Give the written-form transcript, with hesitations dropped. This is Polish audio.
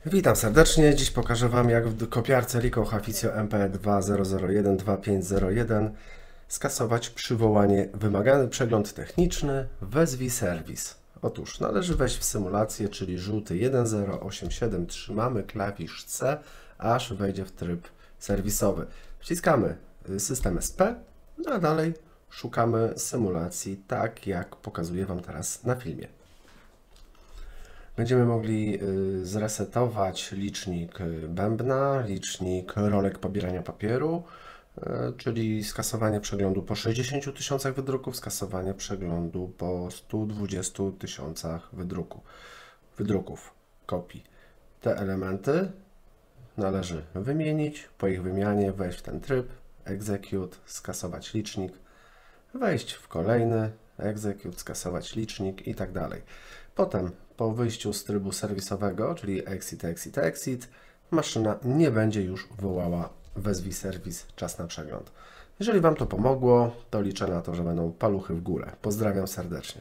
Witam serdecznie. Dziś pokażę Wam, jak w kopiarce Ricoh Haficio MP20012501 skasować przywołanie wymagany przegląd techniczny wezwij serwis. Otóż należy wejść w symulację, czyli żółty 1087, trzymamy klawisz C, aż wejdzie w tryb serwisowy. Wciskamy system SP, a dalej szukamy symulacji, tak jak pokazuję Wam teraz na filmie. Będziemy mogli zresetować licznik bębna, licznik rolek pobierania papieru, czyli skasowanie przeglądu po 60 tysiącach wydruków, skasowanie przeglądu po 120 tysiącach wydruków, kopii. Te elementy należy wymienić, po ich wymianie wejść w ten tryb, execute, skasować licznik, wejść w kolejny, execute, skasować licznik i tak dalej. Potem po wyjściu z trybu serwisowego, czyli exit, maszyna nie będzie już wołała wezwij serwis, czas na przegląd. Jeżeli Wam to pomogło, to liczę na to, że będą paluchy w górę. Pozdrawiam serdecznie.